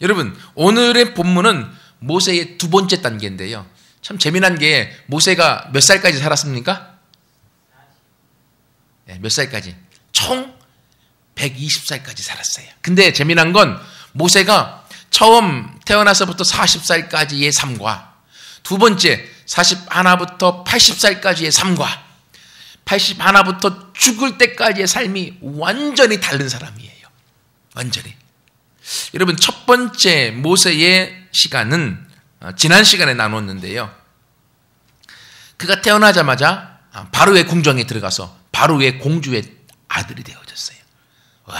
여러분, 오늘의 본문은 모세의 두 번째 단계인데요. 참 재미난 게 모세가 몇 살까지 살았습니까? 네, 몇 살까지? 총 120살까지 살았어요. 근데 재미난 건 모세가 처음 태어나서부터 40살까지의 삶과 두 번째 41부터 80살까지의 삶과 81부터 죽을 때까지의 삶이 완전히 다른 사람이에요. 완전히. 여러분, 첫 번째 모세의 시간은 지난 시간에 나눴는데요. 그가 태어나자마자 바로의 궁정에 들어가서 바로의 공주의 아들이 되어졌어요. 와,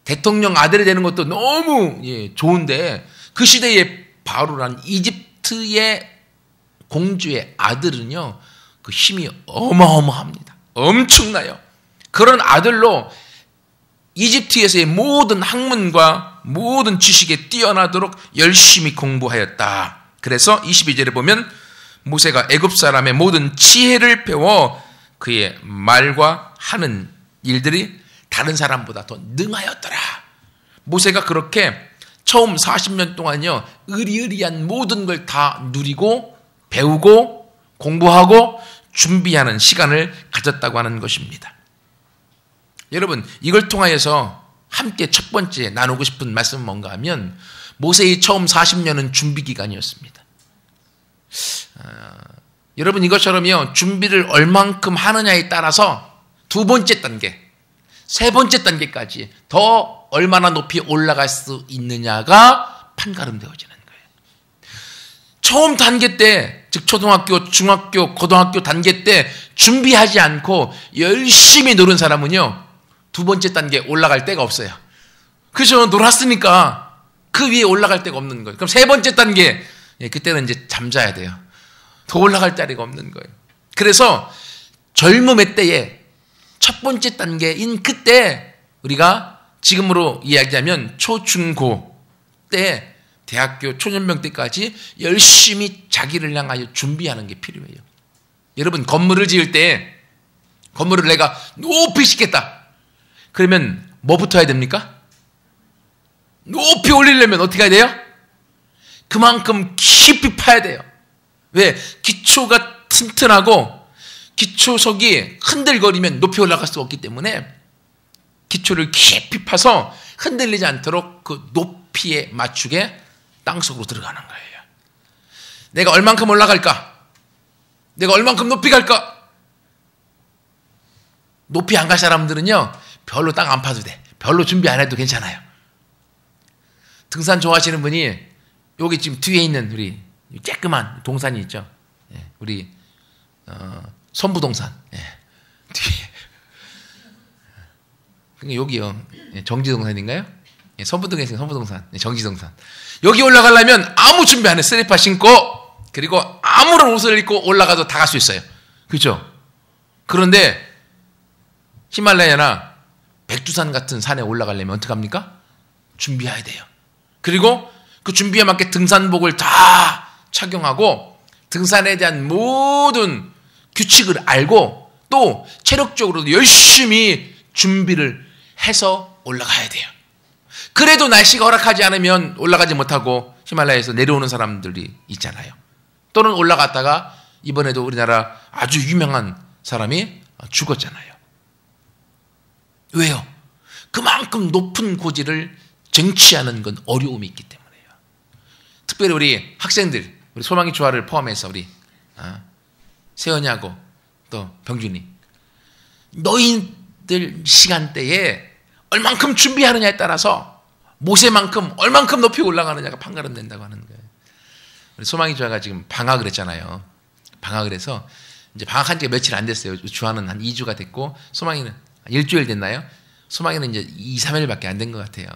대통령 아들이 되는 것도 너무 좋은데 그 시대에 바로란 이집트의 공주의 아들은요, 그 힘이 어마어마합니다. 엄청나요. 그런 아들로 이집트에서의 모든 학문과 모든 지식에 뛰어나도록 열심히 공부하였다. 그래서 22절에 보면 모세가 애굽 사람의 모든 지혜를 배워 그의 말과 하는 일들이 다른 사람보다 더 능하였더라. 모세가 그렇게 처음 40년 동안요, 의리의리한 모든 걸 다 누리고 배우고 공부하고 준비하는 시간을 가졌다고 하는 것입니다. 여러분, 이걸 통하여서 함께 첫 번째 나누고 싶은 말씀은 뭔가 하면 모세의 처음 40년은 준비 기간이었습니다. 여러분, 이것처럼요, 준비를 얼만큼 하느냐에 따라서 두 번째 단계, 세 번째 단계까지 더 얼마나 높이 올라갈 수 있느냐가 판가름되어지는 거예요. 처음 단계 때, 즉 초등학교, 중학교, 고등학교 단계 때 준비하지 않고 열심히 노는 사람은요, 두 번째 단계에 올라갈 데가 없어요. 그죠? 놀았으니까 그 위에 올라갈 데가 없는 거예요. 그럼 세 번째 단계, 그때는 이제 잠자야 돼요. 더 올라갈 자리가 없는 거예요. 그래서 젊음의 때에 첫 번째 단계인 그때 우리가 지금으로 이야기하면 초중고 때, 대학교 초년병 때까지 열심히 자기를 향하여 준비하는 게 필요해요. 여러분, 건물을 지을 때 건물을 내가 높이 짓겠다. 그러면 뭐부터 해야 됩니까? 높이 올리려면 어떻게 해야 돼요? 그만큼 깊이 파야 돼요. 왜? 기초가 튼튼하고 기초석이 흔들거리면 높이 올라갈 수 없기 때문에 기초를 깊이 파서 흔들리지 않도록 그 높이에 맞추게 땅속으로 들어가는 거예요. 내가 얼만큼 올라갈까? 내가 얼만큼 높이 갈까? 높이 안 갈 사람들은요, 별로 땅 안 파도 돼. 별로 준비 안 해도 괜찮아요. 등산 좋아하시는 분이 여기 지금 뒤에 있는 우리 쬐끄만 동산이 있죠. 우리 선부동산 뒤에. 여기요, 정지동산인가요? 선부동에 있는 선부동산, 정지동산. 여기 올라가려면 아무 준비 안 해. 슬리퍼 신고 그리고 아무런 옷을 입고 올라가도 다 갈 수 있어요. 그렇죠? 그런데 히말라야나 백두산 같은 산에 올라가려면 어떡합니까? 준비해야 돼요. 그리고 그 준비에 맞게 등산복을 다 착용하고 등산에 대한 모든 규칙을 알고 또 체력적으로도 열심히 준비를 해서 올라가야 돼요. 그래도 날씨가 허락하지 않으면 올라가지 못하고 히말라야에서 내려오는 사람들이 있잖아요. 또는 올라갔다가 이번에도 우리나라 아주 유명한 사람이 죽었잖아요. 왜요? 그만큼 높은 고지를 쟁취하는 건 어려움이 있기 때문에요. 특별히 우리 학생들, 우리 소망이 조화를 포함해서 우리 세연이하고 또 병준이, 너희들 시간대에 얼만큼 준비하느냐에 따라서 모세만큼 얼만큼 높이 올라가느냐가 판가름된다고 하는 거예요. 우리 소망이 조화가 지금 방학을 했잖아요. 방학을 해서 이제 방학한 지가 며칠 안 됐어요. 주한은 한 2주가 됐고 소망이는 일주일 됐나요? 소망이는 이제 2, 3일밖에 안 된 것 같아요.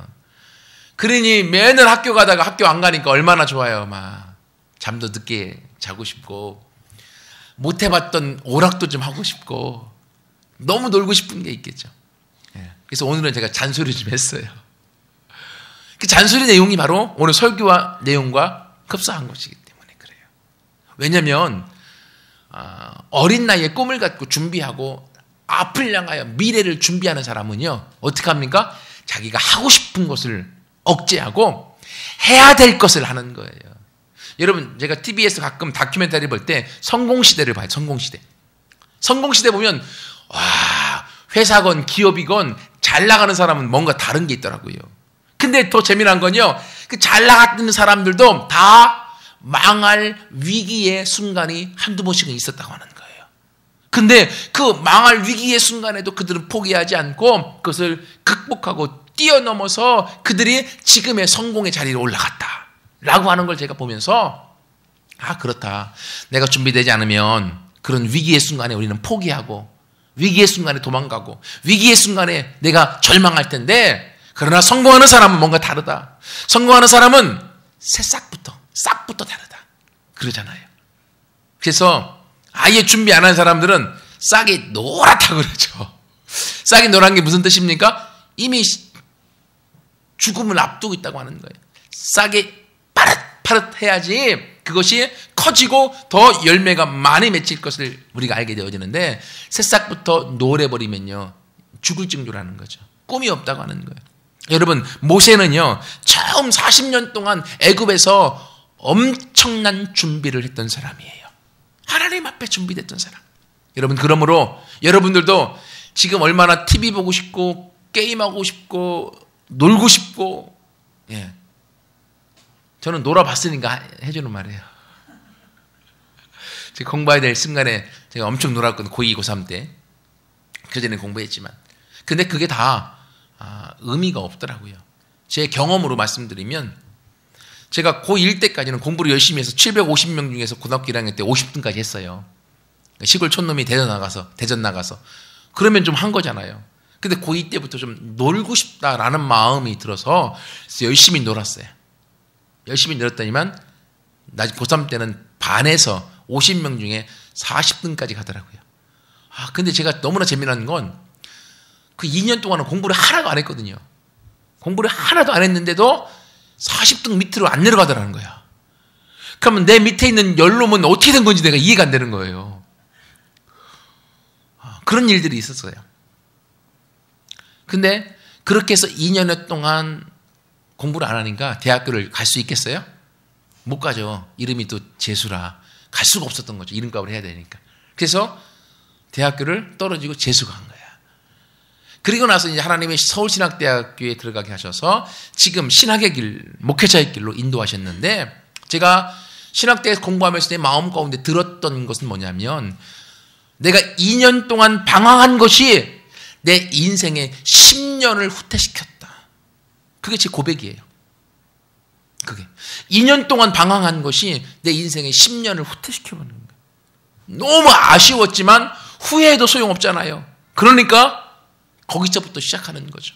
그러니 맨날 학교 가다가 학교 안 가니까 얼마나 좋아요. 막 잠도 늦게 자고 싶고 못 해봤던 오락도 좀 하고 싶고 너무 놀고 싶은 게 있겠죠. 그래서 오늘은 제가 잔소리 좀 했어요. 그 잔소리 내용이 바로 오늘 설교와 내용과 흡사한 것이기 때문에 그래요. 왜냐하면 어린 나이에 꿈을 갖고 준비하고 앞을 향하여 미래를 준비하는 사람은요, 어떻게 합니까? 자기가 하고 싶은 것을 억제하고 해야 될 것을 하는 거예요. 여러분, 제가 TV에서 가끔 다큐멘터리 볼 때 성공시대를 봐요. 성공시대. 성공시대 보면 와, 회사건 기업이건 잘 나가는 사람은 뭔가 다른 게 있더라고요. 근데 더 재미난 건요, 그 잘 나가는 사람들도 다 망할 위기의 순간이 한두 번씩은 있었다고 하는 거예요. 근데 그 망할 위기의 순간에도 그들은 포기하지 않고 그것을 극복하고 뛰어넘어서 그들이 지금의 성공의 자리에 올라갔다라고 하는 걸 제가 보면서 아, 그렇다. 내가 준비되지 않으면 그런 위기의 순간에 우리는 포기하고 위기의 순간에 도망가고 위기의 순간에 내가 절망할 텐데, 그러나 성공하는 사람은 뭔가 다르다. 성공하는 사람은 새싹부터 싹부터 다르다 그러잖아요. 그래서 아예 준비 안 한 사람들은 싹이 노랗다고 그러죠. 싹이 노란 게 무슨 뜻입니까? 이미 죽음을 앞두고 있다고 하는 거예요. 싹이 파릇파릇해야지 그것이 커지고 더 열매가 많이 맺힐 것을 우리가 알게 되어지는데, 새싹부터 노래버리면요 죽을 징조라는 거죠. 꿈이 없다고 하는 거예요. 여러분, 모세는요 처음 40년 동안 애굽에서 엄청난 준비를 했던 사람이에요. 하나님 앞에 준비됐던 사람. 여러분, 그러므로 여러분들도 지금 얼마나 TV 보고 싶고 게임하고 싶고 놀고 싶고, 예, 저는 놀아봤으니까 해주는 말이에요. 제가 공부해야 될 순간에 제가 엄청 놀았거든요. 고2, 고3 때. 그전에 공부했지만. 근데 그게 다 의미가 없더라고요. 제 경험으로 말씀드리면, 제가 고1 때까지는 공부를 열심히 해서 750명 중에서 고등학교 1학년 때 50등까지 했어요. 시골 촌놈이 대전 나가서. 그러면 좀 한 거잖아요. 근데 고2 때부터 좀 놀고 싶다라는 마음이 들어서 열심히 놀았어요. 열심히 놀았더니만 고3 때는 반에서 50명 중에 40등까지 가더라고요. 근데 제가 너무나 재미난 건 그 2년 동안은 공부를 하나도 안 했거든요. 공부를 하나도 안 했는데도 40등 밑으로 안 내려가더라는 거야. 그러면 내 밑에 있는 열놈은 어떻게 된 건지 내가 이해가 안 되는 거예요. 그런 일들이 있었어요. 근데 그렇게 해서 2년 동안 공부를 안 하니까 대학교를 갈 수 있겠어요? 못 가죠. 이름이 또 재수라 갈 수가 없었던 거죠. 이름값을 해야 되니까. 그래서 대학교를 떨어지고 재수가 한 거야. 그리고 나서 이제 하나님의 서울신학대학교에 들어가게 하셔서 지금 신학의 길, 목회자의 길로 인도하셨는데, 제가 신학대에서 공부하면서 내 마음 가운데 들었던 것은 뭐냐면, 내가 2년 동안 방황한 것이 내 인생의 10년을 후퇴시켰다. 그게 제 고백이에요. 그게 2년 동안 방황한 것이 내 인생의 10년을 후퇴시켜버리는 거예요. 너무 아쉬웠지만 후회해도 소용없잖아요. 그러니까 거기서부터 시작하는 거죠.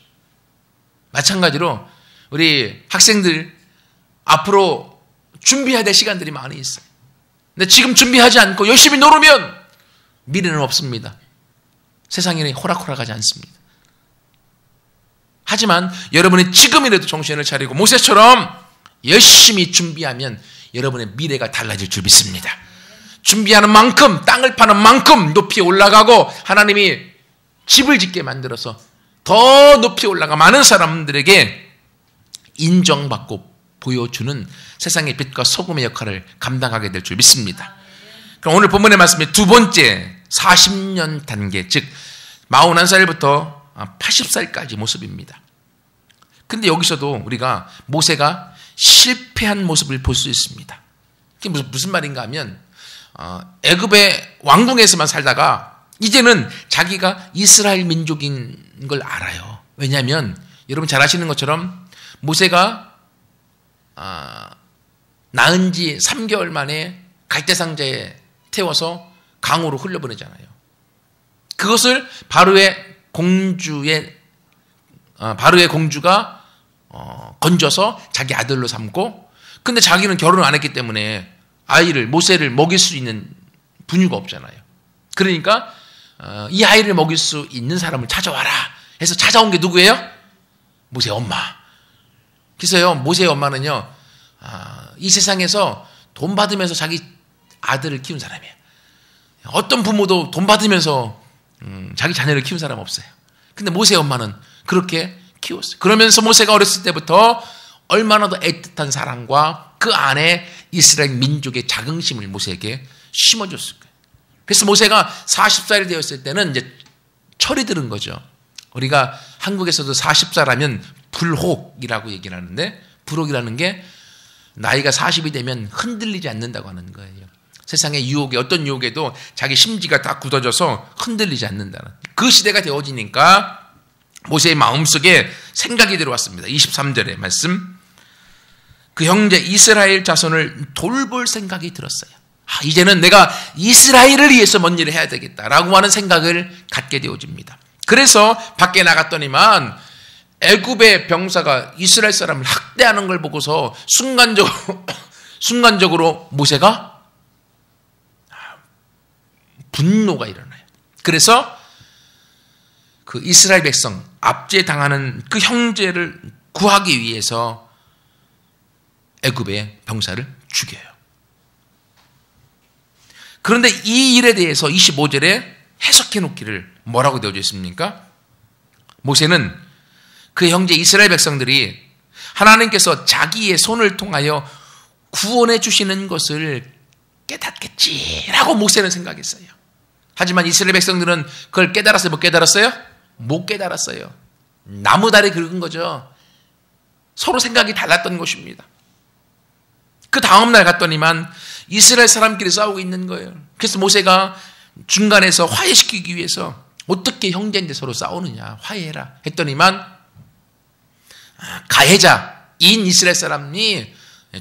마찬가지로 우리 학생들 앞으로 준비해야 될 시간들이 많이 있어요. 근데 지금 준비하지 않고 열심히 놀으면 미래는 없습니다. 세상이 호락호락하지 않습니다. 하지만 여러분이 지금이라도 정신을 차리고 모세처럼 열심히 준비하면 여러분의 미래가 달라질 줄 믿습니다. 준비하는 만큼, 땅을 파는 만큼 높이 올라가고 하나님이 집을 짓게 만들어서 더 높이 올라가 많은 사람들에게 인정받고 보여주는 세상의 빛과 소금의 역할을 감당하게 될 줄 믿습니다. 그럼 오늘 본문의 말씀의 두 번째 40년 단계, 즉 41살부터 80살까지 모습입니다. 근데 여기서도 우리가 모세가 실패한 모습을 볼 수 있습니다. 그게 무슨 말인가 하면, 애굽의 왕궁에서만 살다가 이제는 자기가 이스라엘 민족인 걸 알아요. 왜냐하면 여러분 잘 아시는 것처럼 모세가 낳은 지 3개월 만에 갈대상자에 태워서 강으로 흘려보내잖아요. 그것을 바로의 공주가 건져서 자기 아들로 삼고, 근데 자기는 결혼을 안 했기 때문에 모세를 먹일 수 있는 분유가 없잖아요. 그러니까 이 아이를 먹일 수 있는 사람을 찾아와라 해서 찾아온 게 누구예요? 모세의 엄마. 그래서요, 모세의 엄마는요, 이 세상에서 돈 받으면서 자기 아들을 키운 사람이에요. 어떤 부모도 돈 받으면서 자기 자녀를 키운 사람 없어요. 근데 모세의 엄마는 그렇게 키웠어요. 그러면서 모세가 어렸을 때부터 얼마나 더 애틋한 사랑과 그 안에 이스라엘 민족의 자긍심을 모세에게 심어줬을 거예요. 그래서 모세가 40살이 되었을 때는 이제 철이 들은 거죠. 우리가 한국에서도 40살하면 불혹이라고 얘기를 하는데, 불혹이라는 게 나이가 40이 되면 흔들리지 않는다고 하는 거예요. 세상의 유혹에, 어떤 유혹에도 자기 심지가 다 굳어져서 흔들리지 않는다는, 그 시대가 되어지니까 모세의 마음속에 생각이 들어왔습니다. 23절의 말씀. 그 형제 이스라엘 자손을 돌볼 생각이 들었어요. 이제는 내가 이스라엘을 위해서 뭔 일을 해야 되겠다라고 하는 생각을 갖게 되어집니다. 그래서 밖에 나갔더니만 애굽의 병사가 이스라엘 사람을 학대하는 걸 보고서 순간적으로 모세가 분노가 일어나요. 그래서 그 이스라엘 백성, 압제당하는 그 형제를 구하기 위해서 애굽의 병사를 죽여요. 그런데 이 일에 대해서 25절에 해석해 놓기를 뭐라고 되어져 있습니까? 모세는 그 형제 이스라엘 백성들이 하나님께서 자기의 손을 통하여 구원해 주시는 것을 깨닫겠지라고 모세는 생각했어요. 하지만 이스라엘 백성들은 그걸 깨달았어요? 못 깨달았어요? 못 깨달았어요. 나무다리 긁은 거죠. 서로 생각이 달랐던 것입니다. 그 다음날 갔더니만 이스라엘 사람끼리 싸우고 있는 거예요. 그래서 모세가 중간에서 화해시키기 위해서 어떻게 형제인데 서로 싸우느냐, 화해해라 했더니만 가해자인 이스라엘 사람이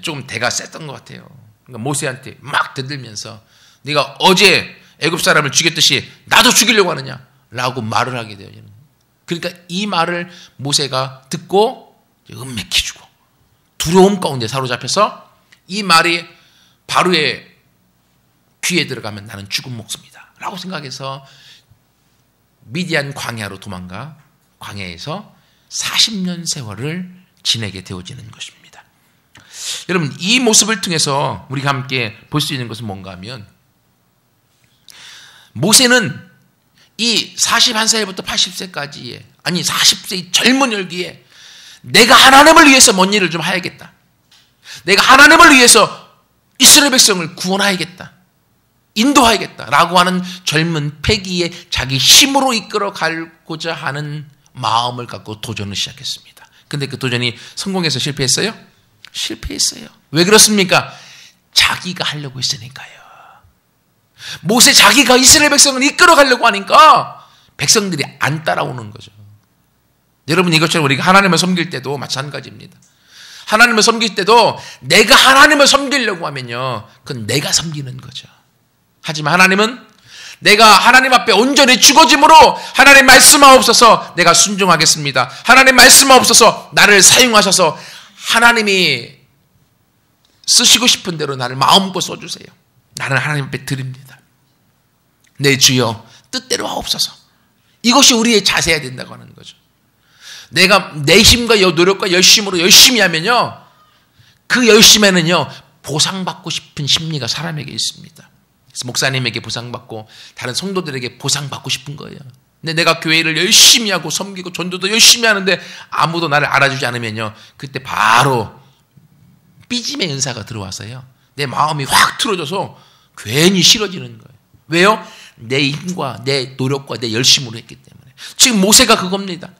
조금 대가 셌던 것 같아요. 그러니까 모세한테 막 대들면서 네가 어제 애굽 사람을 죽였듯이 나도 죽이려고 하느냐 라고 말을 하게 돼요. 그러니까 이 말을 모세가 듣고 은맥해주고 두려움 가운데 사로잡혀서 이 말이 바로의 귀에 들어가면 나는 죽은 목숨이다 라고 생각해서 미디안 광야로 도망가 광야에서 40년 세월을 지내게 되어지는 것입니다. 여러분, 이 모습을 통해서 우리가 함께 볼 수 있는 것은 뭔가 하면, 모세는 이 41세부터 80세까지의, 아니 40세의 젊은 열기에 내가 하나님을 위해서 뭔 일을 좀 해야겠다, 내가 하나님을 위해서 이스라엘 백성을 구원하야겠다, 인도하야겠다라고 하는 젊은 패기에 자기 힘으로 이끌어 가고자 하는 마음을 갖고 도전을 시작했습니다. 근데 그 도전이 성공해서 실패했어요? 실패했어요. 왜 그렇습니까? 자기가 하려고 했으니까요. 모세 자기가 이스라엘 백성을 이끌어 가려고 하니까 백성들이 안 따라오는 거죠. 여러분, 이것처럼 우리가 하나님을 섬길 때도 마찬가지입니다. 하나님을 섬길 때도 내가 하나님을 섬기려고 하면요, 그건 내가 섬기는 거죠. 하지만 하나님은 내가 하나님 앞에 온전히 죽어짐으로 하나님 말씀하옵소서 내가 순종하겠습니다. 하나님 말씀하옵소서 나를 사용하셔서 하나님이 쓰시고 싶은 대로 나를 마음껏 써주세요. 나는 하나님 앞에 드립니다. 내 주여 뜻대로 하옵소서. 이것이 우리의 자세해야 된다고 하는 거죠. 내가 내 힘과 노력과 열심으로 열심히 하면요, 그 열심에는요 보상받고 싶은 심리가 사람에게 있습니다. 그래서 목사님에게 보상받고 다른 성도들에게 보상받고 싶은 거예요. 근데 내가 교회를 열심히 하고 섬기고 전도도 열심히 하는데 아무도 나를 알아주지 않으면요, 그때 바로 삐짐의 은사가 들어와서요 내 마음이 확 틀어져서 괜히 싫어지는 거예요. 왜요? 내 힘과 내 노력과 내 열심으로 했기 때문에. 지금 모세가 그겁니다.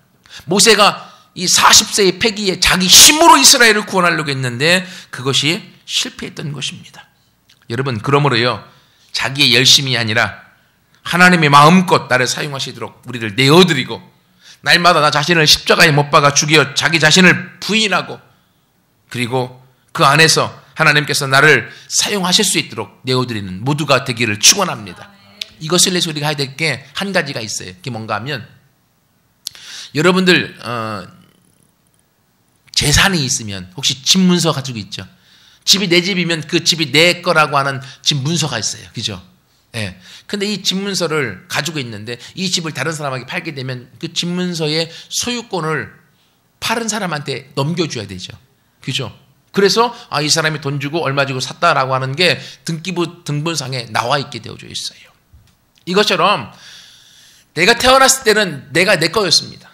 모세가 이 40세의 패기에 자기 힘으로 이스라엘을 구원하려고 했는데 그것이 실패했던 것입니다. 여러분, 그러므로요 자기의 열심이 아니라 하나님의 마음껏 나를 사용하시도록 우리를 내어드리고, 날마다 나 자신을 십자가에 못 박아 죽여 자기 자신을 부인하고, 그리고 그 안에서 하나님께서 나를 사용하실 수 있도록 내어드리는 모두가 되기를 축원합니다. 이것을 위해서 우리가 해야 될 게 한 가지가 있어요. 그게 뭔가 하면, 여러분들 재산이 있으면 혹시 집 문서 가지고 있죠? 집이 내 집이면 그 집이 내 거라고 하는 집 문서가 있어요. 그죠? 예. 근데 이 집 문서를 가지고 있는데 이 집을 다른 사람에게 팔게 되면 그 집 문서의 소유권을 파는 사람한테 넘겨줘야 되죠. 그죠? 그래서 이 사람이 돈 주고 얼마 주고 샀다라고 하는 게 등기부 등본상에 나와 있게 되어져 있어요. 이것처럼 내가 태어났을 때는 내가 내 거였습니다.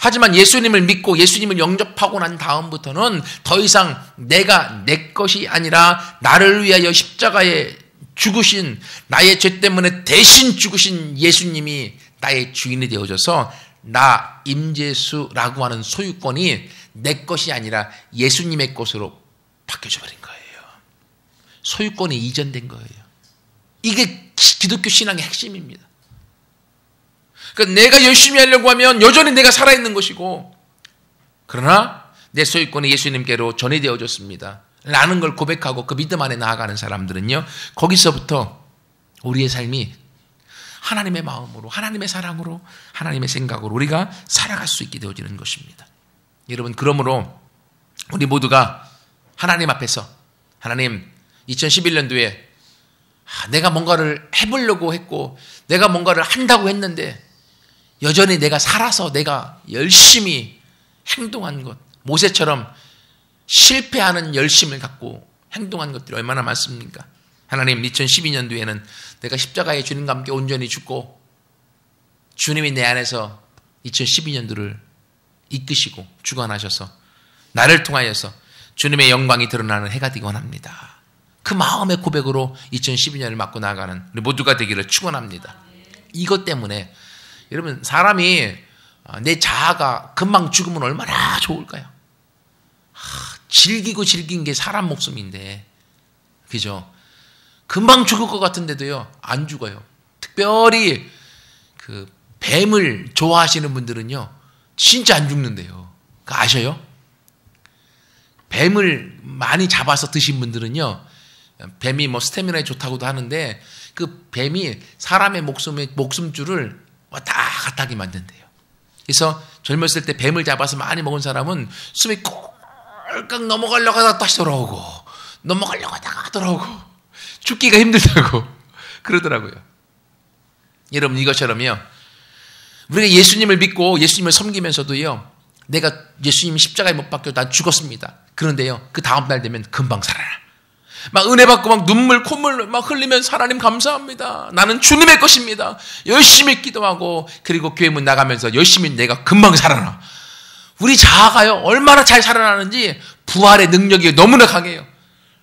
하지만 예수님을 믿고 예수님을 영접하고 난 다음부터는 더 이상 내가 내 것이 아니라 나를 위하여 십자가에 죽으신, 나의 죄 때문에 대신 죽으신 예수님이 나의 주인이 되어져서 나 임재수라고 하는 소유권이 내 것이 아니라 예수님의 것으로 바뀌어져 버린 거예요. 소유권이 이전된 거예요. 이게 기독교 신앙의 핵심입니다. 그러니까 내가 열심히 하려고 하면 여전히 내가 살아있는 것이고, 그러나 내 소유권이 예수님께로 전이되어졌습니다 라는 걸 고백하고 그 믿음 안에 나아가는 사람들은요, 거기서부터 우리의 삶이 하나님의 마음으로, 하나님의 사랑으로, 하나님의 생각으로 우리가 살아갈 수 있게 되어지는 것입니다. 여러분, 그러므로 우리 모두가 하나님 앞에서, 하나님, 2011년도에 내가 뭔가를 해보려고 했고 내가 뭔가를 한다고 했는데 여전히 내가 살아서 내가 열심히 행동한 것, 모세처럼 실패하는 열심을 갖고 행동한 것들이 얼마나 많습니까? 하나님, 2012년도에는 내가 십자가에 주님과 함께 온전히 죽고 주님이 내 안에서 2012년도를 이끄시고 주관하셔서 나를 통하여서 주님의 영광이 드러나는 해가 되기 원합니다. 그 마음의 고백으로 2012년을 맞고 나아가는 우리 모두가 되기를 축원합니다. 이것 때문에 여러분, 사람이 내 자아가 금방 죽으면 얼마나 좋을까요? 즐기고 즐긴 게 사람 목숨인데, 그죠? 금방 죽을 것 같은데도요, 안 죽어요. 특별히 그 뱀을 좋아하시는 분들은요, 진짜 안 죽는데요. 그거 아셔요? 뱀을 많이 잡아서 드신 분들은요, 뱀이 뭐 스태미나에 좋다고도 하는데 그 뱀이 사람의 목숨줄을 왔다 갔다 하게 만든대요. 그래서 젊었을 때 뱀을 잡아서 많이 먹은 사람은 숨이 꼴깍 넘어가려고 하다가 다시 돌아오고 넘어가려고 하다가 돌아오고 죽기가 힘들다고 그러더라고요. 여러분, 이것처럼요, 우리가 예수님을 믿고 예수님을 섬기면서도요, 내가 예수님 십자가에 못 박혀 난 죽었습니다. 그런데요, 그 다음 날 되면 금방 살아나. 막 은혜 받고 막 눈물 콧물 막 흘리면서 하나님 감사합니다. 나는 주님의 것입니다. 열심히 기도하고 그리고 교회 문 나가면서 열심히 내가 금방 살아나. 우리 자아가요, 얼마나 잘 살아나는지 부활의 능력이 너무나 강해요.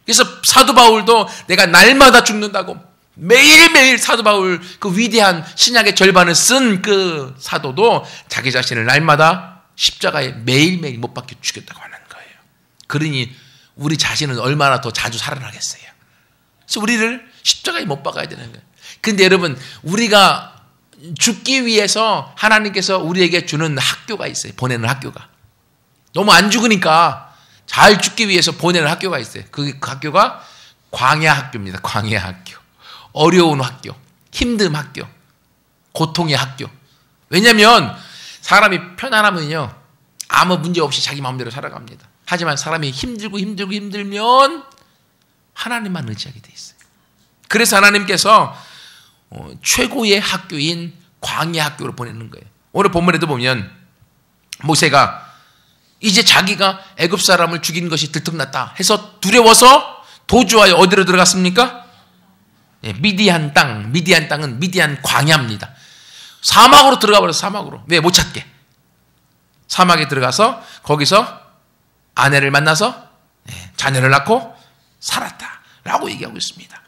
그래서 사도 바울도 내가 날마다 죽는다고, 매일매일 사도 바울 그 위대한 신약의 절반을 쓴 그 사도도 자기 자신을 날마다 십자가에 매일매일 못 박혀 죽였다고 하는 거예요. 그러니 우리 자신은 얼마나 더 자주 살아나겠어요. 그래서 우리를 십자가에 못 박아야 되는 거예요. 근데 여러분, 우리가 죽기 위해서 하나님께서 우리에게 주는 학교가 있어요. 보내는 학교가. 너무 안 죽으니까 잘 죽기 위해서 보내는 학교가 있어요. 그 학교가 광야 학교입니다. 광야 학교. 어려운 학교. 힘든 학교. 고통의 학교. 왜냐하면 사람이 편안하면요, 아무 문제 없이 자기 마음대로 살아갑니다. 하지만 사람이 힘들면 하나님만 의지하게 돼 있어요. 그래서 하나님께서 최고의 학교인 광야 학교로 보내는 거예요. 오늘 본문에도 보면 모세가 이제 자기가 애굽 사람을 죽인 것이 들통났다 해서 두려워서 도주하여 어디로 들어갔습니까? 미디안 땅. 미디안 땅은 미디안 광야입니다. 사막으로 들어가 버려서 사막으로. 왜? 못 찾게. 사막에 들어가서 거기서 아내를 만나서 자녀를 낳고 살았다라고 얘기하고 있습니다.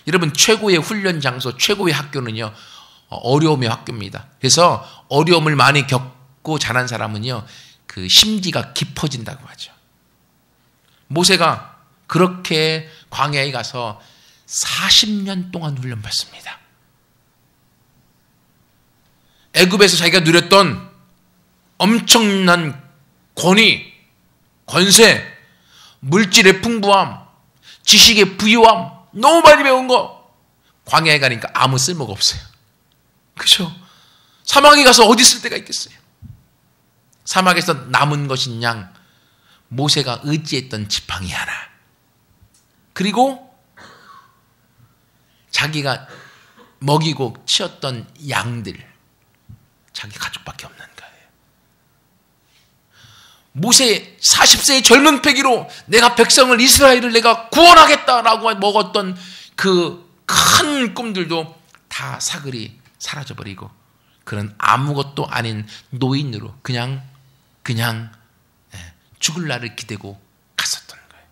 여러분, 최고의 훈련 장소, 최고의 학교는요, 어려움의 학교입니다. 그래서 어려움을 많이 겪고 자란 사람은요, 그 심지가 깊어진다고 하죠. 모세가 그렇게 광야에 가서 40년 동안 훈련받습니다. 애굽에서 자기가 누렸던 엄청난 권위, 권세, 물질의 풍부함, 지식의 부유함, 너무 많이 배운 거 광야에 가니까 아무 쓸모가 없어요. 그렇죠? 사막에 가서 어디 쓸 데가 있겠어요? 사막에서 남은 것인 양 모세가 의지했던 지팡이 하나, 그리고 자기가 먹이고 치었던 양들, 자기 가족밖에 없는 거예요. 모세 40세의 젊은 패기로 내가 백성을, 이스라엘을 내가 구원하겠다라고 먹었던 그 큰 꿈들도 다 사글이 사라져버리고 그런 아무것도 아닌 노인으로 그냥 그냥 죽을 날을 기대고 갔었던 거예요.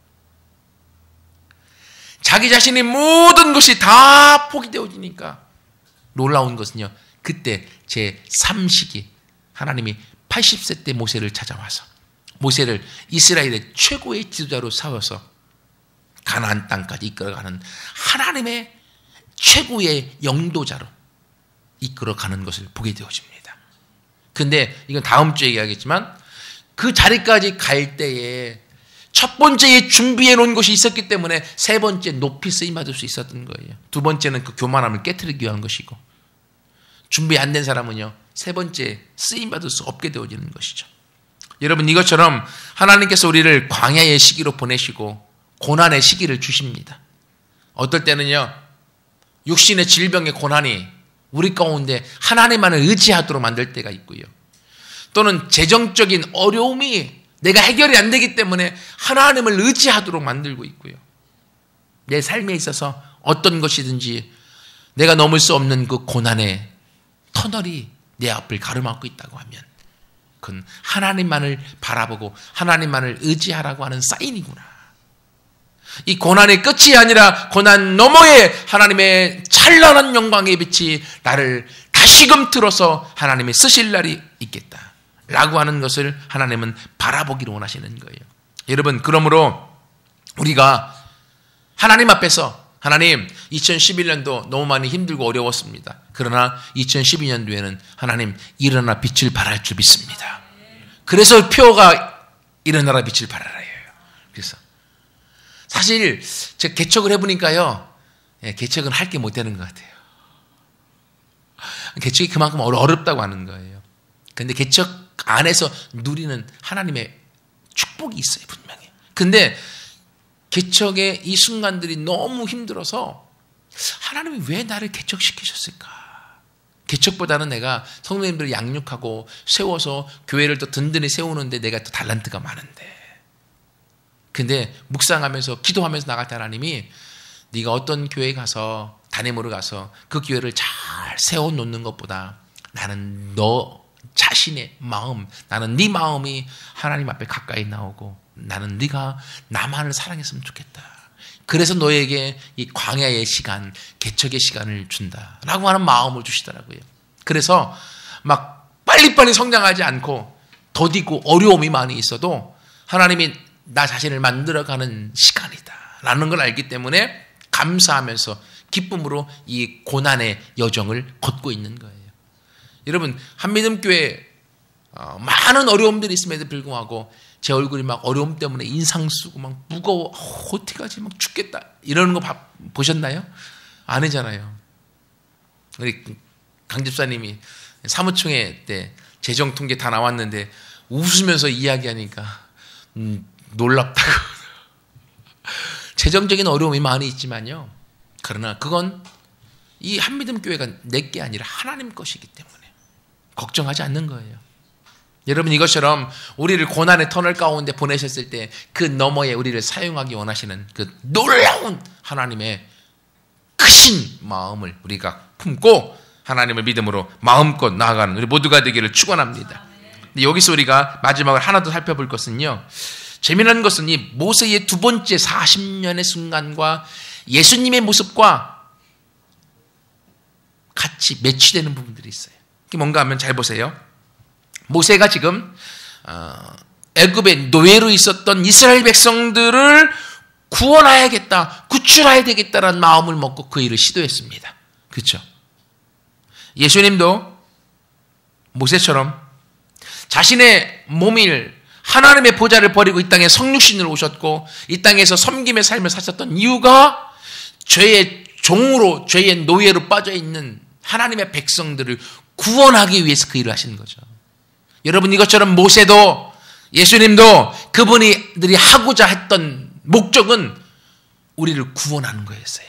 자기 자신의 모든 것이 다 포기되어지니까 놀라운 것은요, 그때 제3시기 하나님이 80세 때 모세를 찾아와서 모세를 이스라엘의 최고의 지도자로 세워서 가나안 땅까지 이끌어가는 하나님의 최고의 영도자로 이끌어가는 것을 보게 되어집니다. 근데 이건 다음 주에 얘기하겠지만 그 자리까지 갈 때에 첫 번째에 준비해 놓은 것이 있었기 때문에 세 번째 높이 쓰임받을 수 있었던 거예요. 두 번째는 그 교만함을 깨트리기 위한 것이고, 준비 안 된 사람은요, 세 번째 쓰임받을 수 없게 되어지는 것이죠. 여러분, 이것처럼 하나님께서 우리를 광야의 시기로 보내시고 고난의 시기를 주십니다. 어떨 때는요, 육신의 질병의 고난이 우리 가운데 하나님만을 의지하도록 만들 때가 있고요. 또는 재정적인 어려움이 내가 해결이 안 되기 때문에 하나님을 의지하도록 만들고 있고요. 내 삶에 있어서 어떤 것이든지 내가 넘을 수 없는 그 고난의 터널이 내 앞을 가로막고 있다고 하면 그건 하나님만을 바라보고 하나님만을 의지하라고 하는 사인이구나. 이 고난의 끝이 아니라 고난 너머에 하나님의 찬란한 영광의 빛이 나를 다시금 틀어서 하나님이 쓰실 날이 있겠다 라고 하는 것을 하나님은 바라보기를 원하시는 거예요. 여러분, 그러므로 우리가 하나님 앞에서 하나님 2011년도 너무 많이 힘들고 어려웠습니다. 그러나 2012년도에는 하나님 일어나 빛을 발할 줄 믿습니다. 그래서 표어가 일어나라 빛을 발하라예요. 그래서 사실 제가 개척을 해보니까요, 개척은 할 게 못 되는 것 같아요. 개척이 그만큼 어렵다고 하는 거예요. 그런데 개척 안에서 누리는 하나님의 축복이 있어요, 분명히. 근데 개척의 이 순간들이 너무 힘들어서 하나님이 왜 나를 개척시키셨을까? 개척보다는 내가 성도님들을 양육하고 세워서 교회를 더 든든히 세우는데 내가 더 달란트가 많은데. 근데 묵상하면서 기도하면서 나갈 때 하나님이 네가 어떤 교회에 가서 담임으로 가서 그 교회를 잘 세워놓는 것보다 나는 너 자신의 마음, 나는 네 마음이 하나님 앞에 가까이 나오고 나는 네가 나만을 사랑했으면 좋겠다. 그래서 너에게 이 광야의 시간, 개척의 시간을 준다라고 하는 마음을 주시더라고요. 그래서 막 빨리빨리 성장하지 않고 더디고 어려움이 많이 있어도 하나님이 나 자신을 만들어가는 시간이다 라는 걸 알기 때문에 감사하면서 기쁨으로 이 고난의 여정을 걷고 있는 거예요. 여러분, 한미듬교회 많은 어려움들이 있음에도 불구하고 제 얼굴이 막 어려움 때문에 인상 쓰고 막 무거워, 어떻게 하지, 막 죽겠다 이러는 거 보셨나요? 아니잖아요. 우리 강 집사님이 사무총회 때 재정통계 다 나왔는데 웃으면서 이야기하니까 놀랍다고. 재정적인 어려움이 많이 있지만요, 그러나 그건 이 한미듬교회가 내 게 아니라 하나님 것이기 때문에 걱정하지 않는 거예요. 여러분, 이것처럼 우리를 고난의 터널 가운데 보내셨을 때 그 너머에 우리를 사용하기 원하시는 그 놀라운 하나님의 크신 마음을 우리가 품고 하나님을 믿음으로 마음껏 나아가는 우리 모두가 되기를 축원합니다. 근데 여기서 우리가 마지막으로 하나 더 살펴볼 것은요, 재미난 것은 이 모세의 두 번째 40년의 순간과 예수님의 모습과 같이 매치되는 부분들이 있어요. 이게 뭔가 하면 잘 보세요. 모세가 지금 애굽의 노예로 있었던 이스라엘 백성들을 구원해야겠다, 구출해야 되겠다라는 마음을 먹고 그 일을 시도했습니다. 그렇죠? 예수님도 모세처럼 자신의 몸을 하나님의 보좌를 버리고 이 땅에 성육신으로 오셨고 이 땅에서 섬김의 삶을 사셨던 이유가 죄의 종으로, 죄의 노예로 빠져있는 하나님의 백성들을 구원하기 위해서 그 일을 하시는 거죠. 여러분, 이것처럼 모세도 예수님도 그분들이 하고자 했던 목적은 우리를 구원하는 거였어요.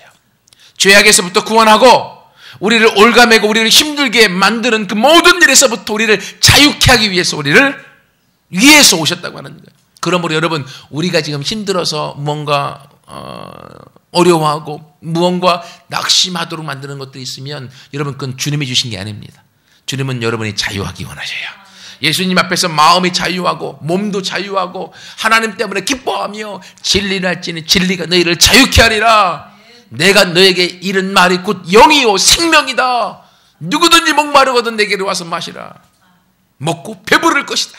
죄악에서부터 구원하고 우리를 올가매고 우리를 힘들게 만드는 그 모든 일에서부터 우리를 자유케 하기 위해서 우리를 위해서 오셨다고 하는 거예요. 그러므로 여러분, 우리가 지금 힘들어서 무언가 어려워하고 무언가 낙심하도록 만드는 것들이 있으면 여러분, 그건 주님이 주신 게 아닙니다. 주님은 여러분이 자유하기 원하셔요. 예수님 앞에서 마음이 자유하고 몸도 자유하고 하나님 때문에 기뻐하며 진리를 할지니 진리가 너희를 자유케 하리라. 내가 너에게 이른 말이 곧 영이요 생명이다. 누구든지 목마르거든 내게로 와서 마시라. 먹고 배부를 것이다.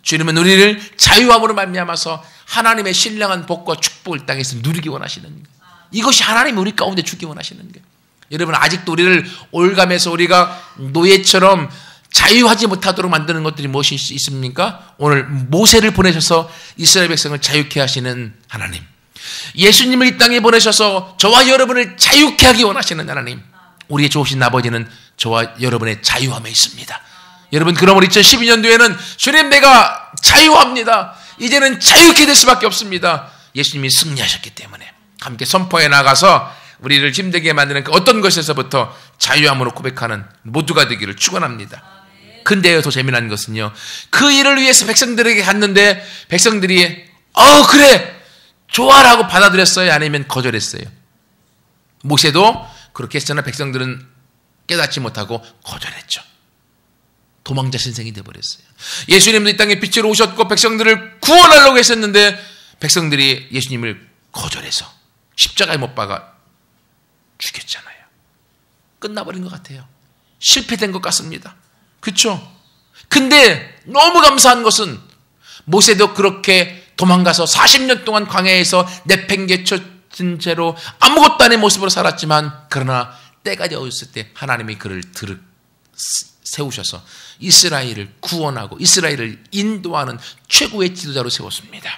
주님은 우리를 자유함으로 말미암아서 하나님의 신령한 복과 축복을 땅에서 누리기 원하시는 거예요. 이것이 하나님이 우리 가운데 주기 원하시는 거예요. 여러분, 아직도 우리를 올가면서 우리가 노예처럼 자유하지 못하도록 만드는 것들이 무엇이 있습니까? 오늘 모세를 보내셔서 이스라엘 백성을 자유케 하시는 하나님, 예수님을 이 땅에 보내셔서 저와 여러분을 자유케 하기 원하시는 하나님, 우리의 좋으신 아버지는 저와 여러분의 자유함에 있습니다. 여러분, 그러므로 2012년도에는 주님 내가 자유합니다. 이제는 자유케 될 수밖에 없습니다. 예수님이 승리하셨기 때문에 함께 선포해 나가서 우리를 힘들게 만드는 그 어떤 것에서부터 자유함으로 고백하는 모두가 되기를 축원합니다. 근데요, 더 재미난 것은요, 그 일을 위해서 백성들에게 갔는데 백성들이 그래 좋아라고 받아들였어요? 아니면 거절했어요? 모세도 그렇게 했으나 백성들은 깨닫지 못하고 거절했죠. 도망자 신생이 되어버렸어요. 예수님도 이 땅에 빛으로 오셨고 백성들을 구원하려고 했었는데 백성들이 예수님을 거절해서 십자가에 못 박아 죽였잖아요. 끝나버린 것 같아요. 실패된 것 같습니다. 그렇죠? 근데 너무 감사한 것은 모세도 그렇게 도망가서 40년 동안 광야에서 내팽개쳐진 채로 아무것도 아닌 모습으로 살았지만, 그러나 때가 되었을 때 하나님이 그를 세우셔서 이스라엘을 구원하고 이스라엘을 인도하는 최고의 지도자로 세웠습니다.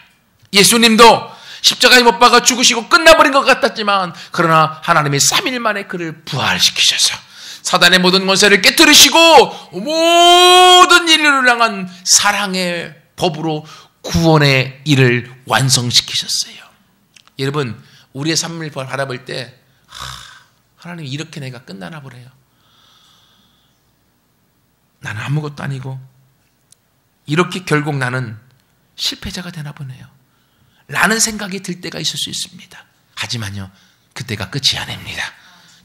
예수님도 십자가에 못 박아 죽으시고 끝나버린 것 같았지만, 그러나 하나님이 3일 만에 그를 부활시키셔서 사단의 모든 권세를 깨뜨리시고 모든 인류를 향한 사랑의 법으로 구원의 일을 완성시키셨어요. 여러분, 우리의 삶을 바라볼 때 하나님 이렇게 내가 끝나나 보래요. 나는 아무것도 아니고 이렇게 결국 나는 실패자가 되나 보네요 라는 생각이 들 때가 있을 수 있습니다. 하지만요, 그때가 끝이 아닙니다.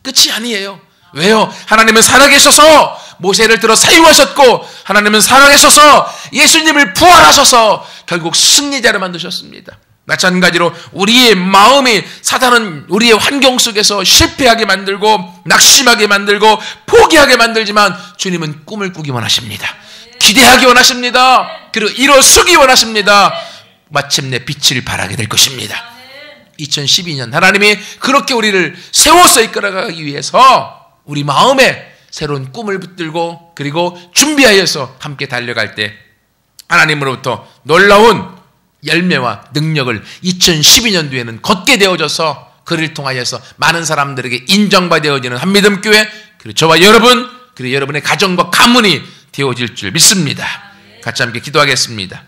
끝이 아니에요. 왜요? 하나님은 살아계셔서 모세를 들어 사유하셨고, 하나님은 살아계셔서 예수님을 부활하셔서 결국 승리자를 만드셨습니다. 마찬가지로 우리의 마음이, 사단은 우리의 환경 속에서 실패하게 만들고 낙심하게 만들고 포기하게 만들지만, 주님은 꿈을 꾸기 원하십니다. 기대하기 원하십니다. 그리고 일어서기 원하십니다. 마침내 빛을 발하게 될 것입니다. 2012년 하나님이 그렇게 우리를 세워서 이끌어가기 위해서 우리 마음에 새로운 꿈을 붙들고 그리고 준비하여서 함께 달려갈 때 하나님으로부터 놀라운 열매와 능력을 2012년도에는 걷게 되어져서 그를 통하여서 많은 사람들에게 인정받아지는 한미듬교회, 그리고 저와 여러분, 그리고 여러분의 가정과 가문이 되어질 줄 믿습니다. 같이 함께 기도하겠습니다.